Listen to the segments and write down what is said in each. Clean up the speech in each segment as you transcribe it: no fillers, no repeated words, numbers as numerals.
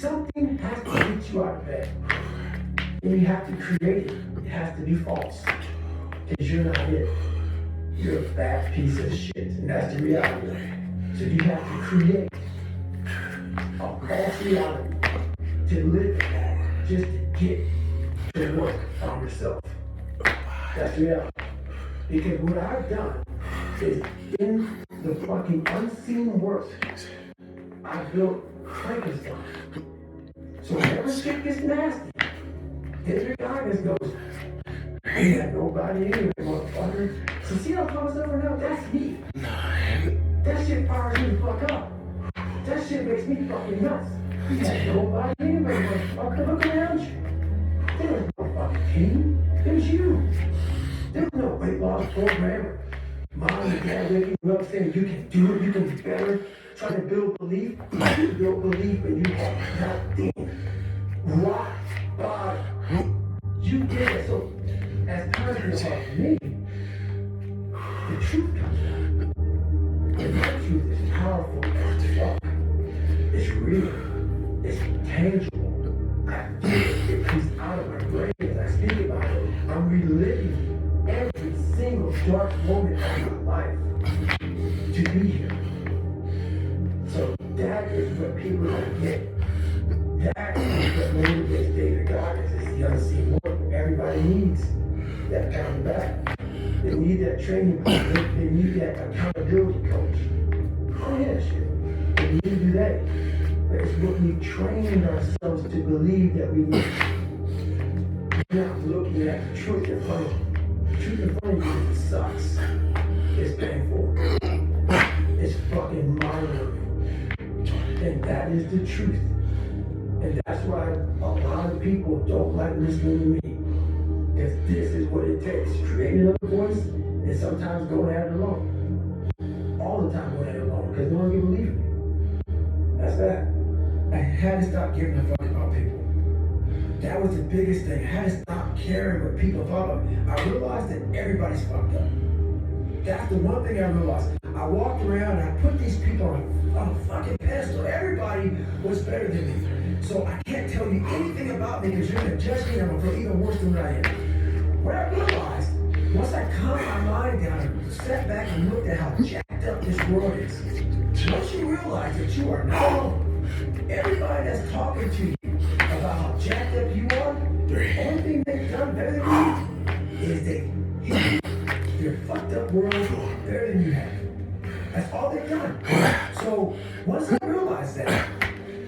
something has to get you out of bed. And you have to create it. It has to be false. Because you're not it. You're a bad piece of shit. And that's the reality. So you have to create a false reality to live in that, just to get to work on yourself. That's the reality. Because what I've done is in the fucking unseen world, I built Frankenstein. So whenever shit gets nasty, David Goggins goes, "You got nobody anyway, motherfucker." So see how Thomas over now? That's me. That shit fires me the fuck up. That shit makes me fucking nuts. You got nobody anyway, motherfucker. Look around you. There was no fucking team. It was you. There was no weight loss program or mom and dad waking you up saying you can do it, you can be better, trying to build belief. You build belief and you have nothing. Rock bottom. You did it. So as time goes on for me, the truth comes out. And that truth is powerful as fuck. It's real. It's tangible. I feel it. It comes out of my brain as I speak about it. I'm reliving every single dark moment of my life to be here. So that is what people don't get. That is what motivates David Goggins. It's the unseen work. Everybody needs that coming back. They need that training coach. They need that accountability coach. Oh yeah, shit. They need to do that. But it's what we've trained ourselves to believe that we need. We're not looking at the truth in front of you. The truth in front of you sucks. It's painful. It's fucking mind-blowing. And that is the truth. And that's why a lot of people don't like listening to me. Because this is what it takes. Creating another voice and sometimes going at it alone. All the time going at it alone. Because no one can believe me. That's that. I had to stop giving a fuck about people. That was the biggest thing. I had to stop caring what people thought of me. I realized that everybody's fucked up. That's the one thing I realized. I walked around and I put these people on a fucking pedestal. Everybody was better than me. So I can't tell you anything about me because you're going to judge me and I'm going to feel even worse than what I am. What I realized, once I calmed my mind down and sat back and looked at how jacked up this world is, once you realize that you are not alone, everybody that's talking to you about how jacked up you are, the only thing they've done better than you is they hit their fucked up world better than you have. That's all they've done. So once I realized that,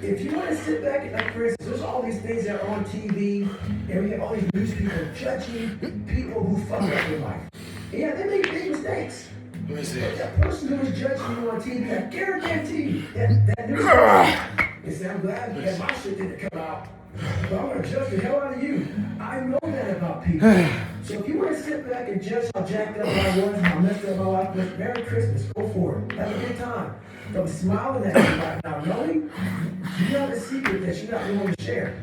if you want to sit back and, like for instance, there's all these things that are on TV, and we have all these news people judging people who fuck up their life. And yeah, they make big mistakes. But that person who was judging you on TV, I guarantee that news person, they say, I'm glad that my shit didn't come out. But I'm going to judge the hell out of you. I know that about people. So if you want to sit back and judge how jacked up I was and how messed up my life was, Merry Christmas, go for it. Have a good time. I'm smiling at you right now, knowing you have a secret that you're not willing to share.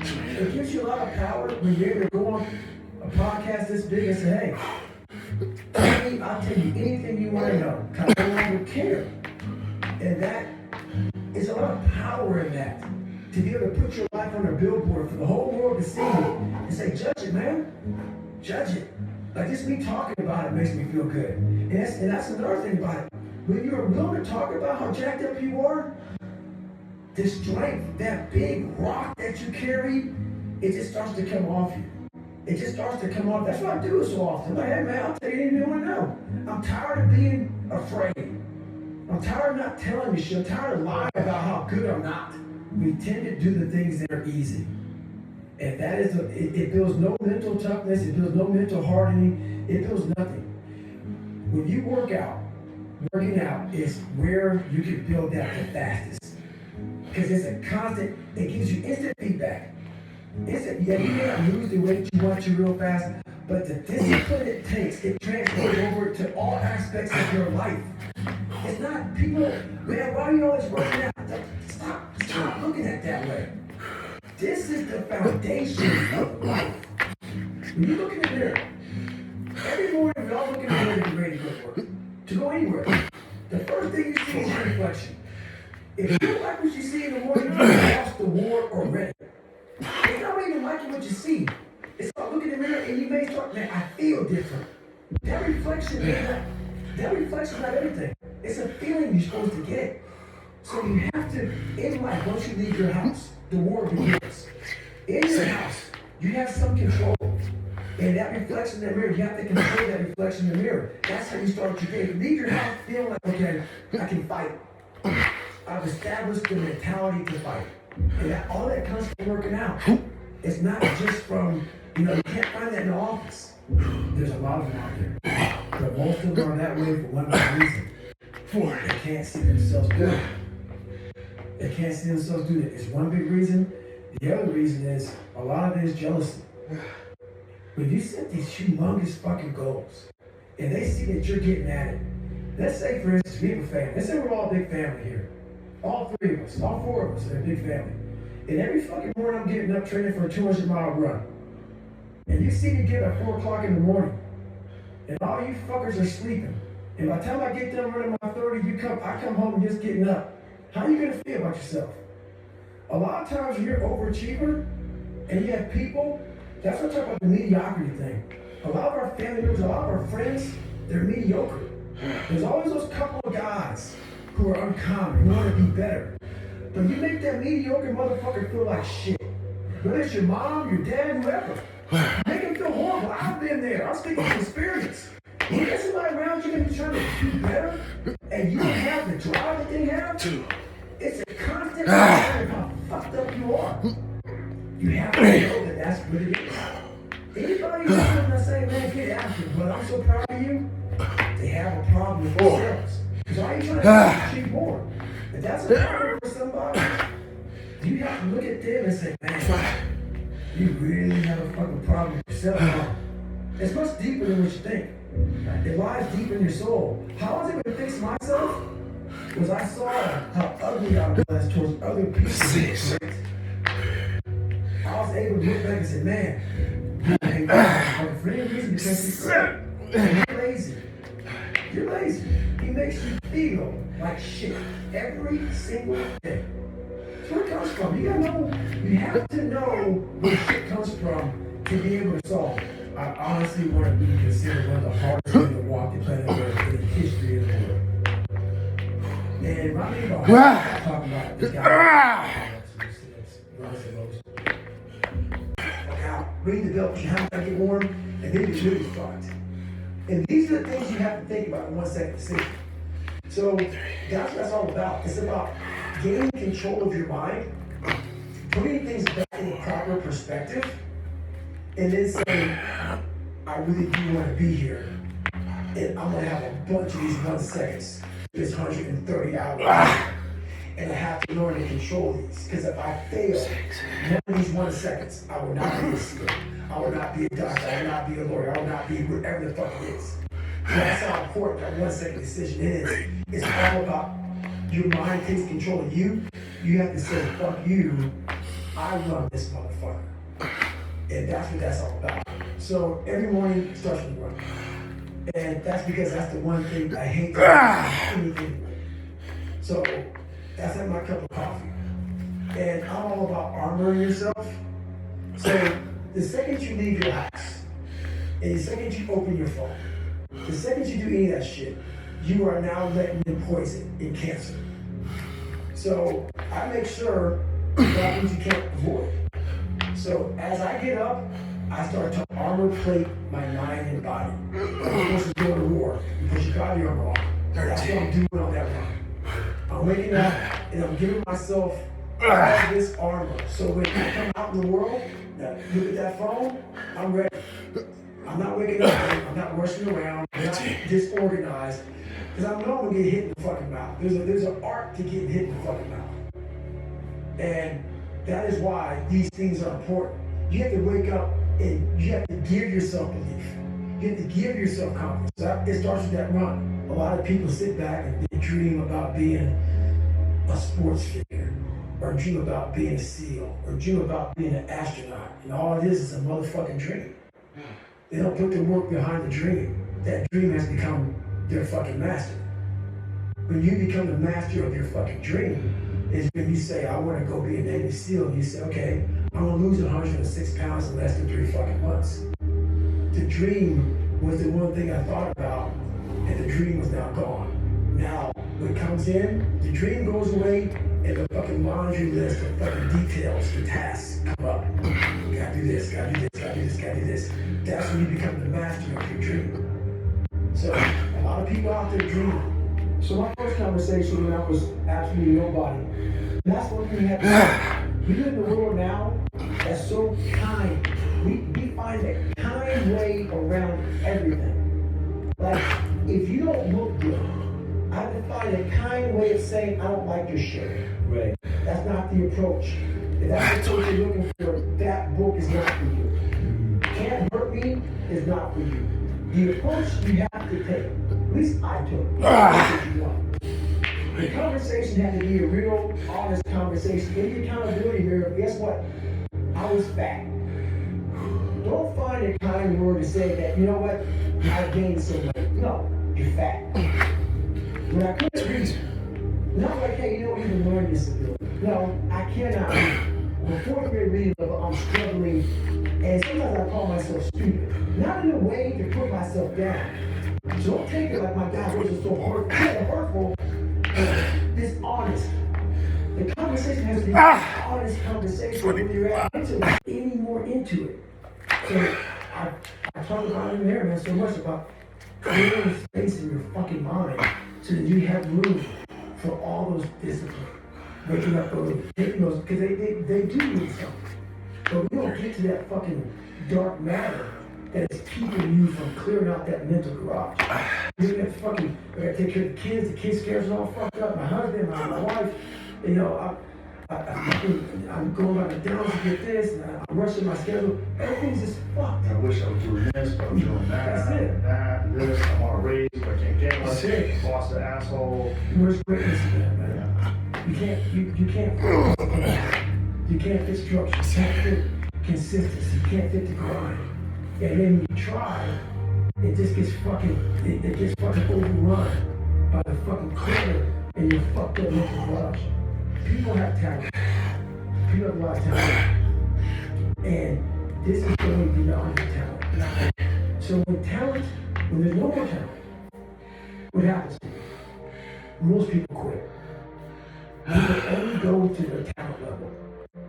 It gives you a lot of power when you're able to go on a podcast this big and say, hey, I'll tell you anything you want to know. I no longer care. And that is a lot of power in that. To be able to put your life on a billboard for the whole world to see it and say, judge it, man. Judge it. Like just me talking about it makes me feel good. And that's another thing about it. When you're willing to talk about how jacked up you are, the strength, that big rock that you carry, it just starts to come off you. It just starts to come off. That's what I do so often. Like, hey man, I'll tell you anything you want to know. I'm tired of being afraid. I'm tired of not telling you shit. I'm tired of lying about how good I'm not. We tend to do the things that are easy. And that is, it builds no mental toughness. It builds no mental hardening. It builds nothing. When you work out, working out is where you can build that the fastest. Because it's a constant, it gives you instant feedback. Instant, yeah, you may not lose the weight you want to real fast, but the discipline it takes, it transfers over to all aspects of your life. It's not people, man, why are you always working out? Stop looking at it that way. This is the foundation of life. When you look in the mirror, every morning we all look in the mirror to be ready to go to work. To go anywhere. The first thing you see is your reflection. If you don't like what you see in the morning, you lost the war already. It's not even liking what you see. It's like looking in the mirror and you may start, man, I feel different. That reflection, that reflection not everything. It's a feeling you're supposed to get. So you have to, in life, once you leave your house, the war begins. In your house, you have some control. And that reflection in the mirror, you have to control that reflection in the mirror. That's how you start your day. You leave your house feeling like, okay, I can fight. I've established the mentality to fight. And all that comes from working out. It's not just from, you can't find that in the office. There's a lot of them out there. But most of them are that way for one reason. They can't see themselves do it. They can't see themselves do it. It's one big reason. The other reason is, a lot of it is jealousy. When you set these humongous fucking goals, and they see that you're getting at it, let's say, for instance, we have a family. Let's say we're all a big family here. All three of us, all four of us are a big family. And every fucking morning I'm getting up training for a 200-mile run. And you see me get up at 4 o'clock in the morning, and all you fuckers are sleeping. And by the time I get done running my 30, I come home and just getting up. How are you gonna feel about yourself? A lot of times when you're an overachiever and you have people, that's what I talk about the mediocrity thing. A lot of our family members, a lot of our friends, they're mediocre. There's always those couple of guys who are uncommon, who want to be better. But you make that mediocre motherfucker feel like shit. Whether it's your mom, your dad, whoever. Make them feel horrible. I've been there. I'm speaking from experience. You get somebody around you and you're trying to do better, and you don't have the drive that they have, it's a constant reminder of how fucked up you are. You have to know that that's what it is. Anybody who's not saying, man, get after it, but I'm so proud of you, they have a problem with themselves. Because why are you trying to achieve more? If that's a problem for somebody, you have to look at them and say, man, you really have a fucking problem with yourself. It's much deeper than what you think. It lies deep in your soul. How I was able to fix myself was I saw how ugly I was towards other people. I was able to look back and say, man, I hate that. For any reason, because you're lazy. You're lazy. He makes you feel like shit every single day. That's where it comes from. You have to know where shit comes from to be able to solve it. I honestly want to be considered one of the hardest men to walk the planet Earth in the history of the world. And my name is talking about this guy. Ring the bell, push your hands back, get warm, and then you're really fucked. And these are the things you have to think about in 1 second decision. So that's what that's all about. It's about gaining control of your mind, putting things back in a proper perspective, and then saying, I really do want to be here. And I'm going to have a bunch of these 1 seconds, this 130 hours. And I have to learn to control these. Because if I fail one of these 1 seconds, I will not be a skill. I will not be a doctor. I will not be a lawyer. I will not be whatever the fuck it is. So that's how important that 1 second decision is. It's all about your mind takes control of you. You have to say, fuck you. I run this motherfucker. And that's what that's all about. So every morning starts with run. And that's because that's the one thing I hate to do anything with. So that's like my cup of coffee. And I'm all about armoring yourself. So the second you leave your house, and the second you open your phone, the second you do any of that shit, you are now letting in poison and cancer. So I make sure that means you can't avoid. So as I get up, I start to armor plate my mind and body. This is going to war. You put your body armor on. That's what I'm doing on that run. I'm waking up and I'm giving myself all this armor. So when I come out in the world, look at that phone, I'm ready. I'm not waking up, I'm not rushing around, I'm not disorganized. Because I know I'm going to get hit in the fucking mouth. There's an art to getting hit in the fucking mouth. And that is why these things are important. You have to wake up and you have to give yourself belief. You have to give yourself confidence. So it starts with that run. A lot of people sit back and they dream about being a sports figure, or dream about being a SEAL, or dream about being an astronaut. And all it is a motherfucking dream. They don't put the work behind the dream. That dream has become their fucking master. When you become the master of your fucking dream, is when you say, I want to go be a Navy SEAL, and you say, okay, I'm going to lose 106 pounds in less than 3 fucking months. The dream was the one thing I thought about, and the dream was now gone. Now, when it comes in, the dream goes away, and the fucking laundry list of fucking details, the tasks come up. Gotta do this, gotta do this, gotta do this, gotta do this. That's when you become the master of your dream. So, a lot of people out there dream. So my first conversation when I was absolutely nobody, that's one thing we have to do. We live in a world now that's so kind. We find a kind way around everything. Like, if you don't look good, I can find a kind way of saying I don't like your shirt. Right. That's not the approach. If that's what you're looking for, that book is not for you. Can't hurt me is not for you. The approach you have to take, at least I took, that's what you want. The conversation had to be a real, honest conversation. In the accountability mirror, guess what? I was fat. Don't find a kind word to say that, you know what, I gained so much. No, you're fat. When I couldn't read, not like, hey, you don't even learn disability. No, I cannot read. Before grade reading level, I'm struggling, and sometimes I call myself stupid. Not in a way to put myself down. So don't take it like my God, this is so hurtful, dishonest. The conversation has to be an honest conversation when you're at into it, any more into it. So I talk about it in there, man, so much about clearing space in your fucking mind so that you have room for all those disciplines. Waking up early, taking those, because they do need something. But we don't get to that fucking dark matter that is keeping you from clearing out that mental garage. You're gonna fucking, I gotta take care of the kids schedule's all fucked up, my husband, my wife, you know, I'm going by the downs to get this, and I'm rushing my schedule. Everything's just fucked. I wish I was doing this, but I'm doing that. That's it. This, I want to raise, but I can't get one. That's it. Boss an asshole. Where's greatness in that, man? You can't fit structure, you can't fit consistency, you can't fit the grind. And then when you try, it just gets fucking overrun by the fucking clutter and your fucked up mental garage. People have talent. People have a lot of talent. And this is going beyond your talent. So when there's no more talent, what happens to you? Most people quit. People only go to their talent level.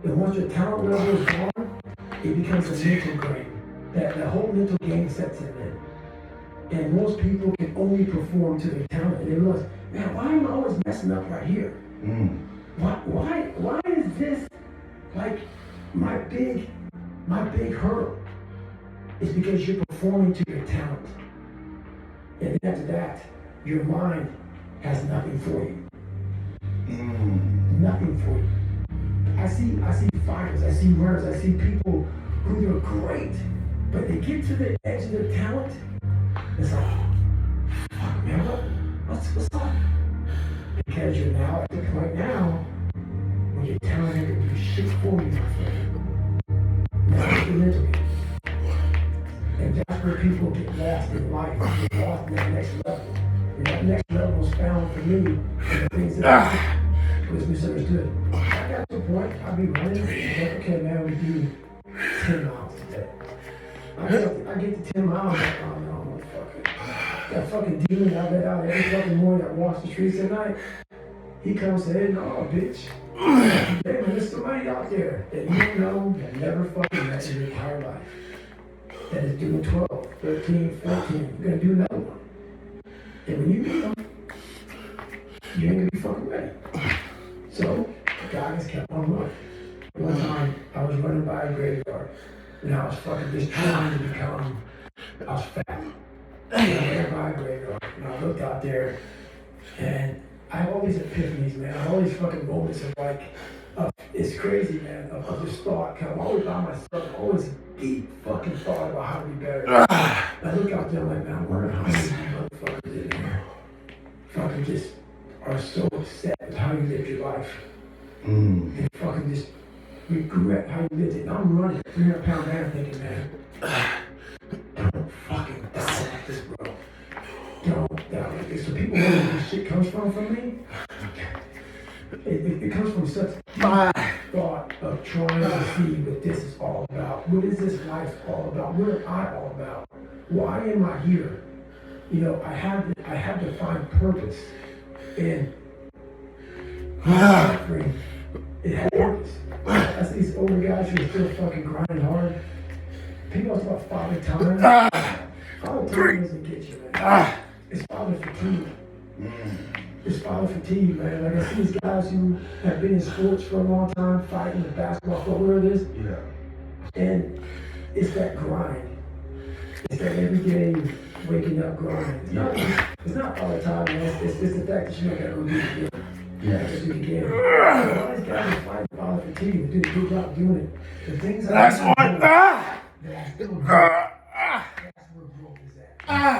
And once your talent level is gone, it becomes a mental game. That whole mental game sets in. And most people can only perform to their talent. And they realize, man, why am I always messing up right here? Why is this like my big hurdle? It's because you're performing to your talent. And after that, your mind has nothing for you. Nothing for you. I see fighters, I see runners, I see people who are great, but they get to the edge of their talent. It's like, fuck man, what's up? Because you're now at the point now when your talent ain't gonna do shit for you, my friend. Now it's the mental game. And that's where people get lost in life, get lost in that next level. And that next level was found for me in the things that was misunderstood. I got to a point, I'd be running, and like, okay, man, we do 10 miles today. I get to 10 miles, I'm like, oh no, motherfucker. That fucking demon I let out every fucking morning that walks the streets at night, he comes and says, hey, no, bitch. Hey, man, there's somebody out there that you know that never fucking met in your entire life. That is doing 12, 13, 14. You're gonna do another one. And when you meet them, you ain't gonna be fucking ready. So, God has kept on running. One time, I was running by a graveyard, and I was fucking just trying to become, I was fat. And I ran by a graveyard, and I looked out there, and I have all these epiphanies, man. I have all these fucking moments of like, it's crazy, man, of this thought. I'm always by myself, always deep fucking thought about how to be better. I look out there, I'm like, man, I'm wondering how many motherfuckers in here fucking just are so upset with how you live your life. They fucking just regret how you lived it. And I'm running a 300-pound man thinking, man, don't fucking die like this, bro. Don't die like this. So people know where this shit comes from me. it comes from such thought of trying to see what this is all about. What is this life all about? What am I all about? Why am I here? You know, I had to find purpose, and suffering, it had purpose. I see these older guys who are still fucking grinding hard. People talk about father time. Father time doesn't get you, man. It's father fatigue. It's father fatigue, man. Like I see these guys who have been in sports for a long time, fighting the basketball, whatever it is. Yeah. And it's that grind. It's that everyday waking up grind. It's not all the time, man. It's the fact that you don't gotta go do it again. Yeah. Just do it again. A lot of these guys are fighting father fatigue. They do a good job doing it. The things that That's I what. that I still do, that's where growth is at.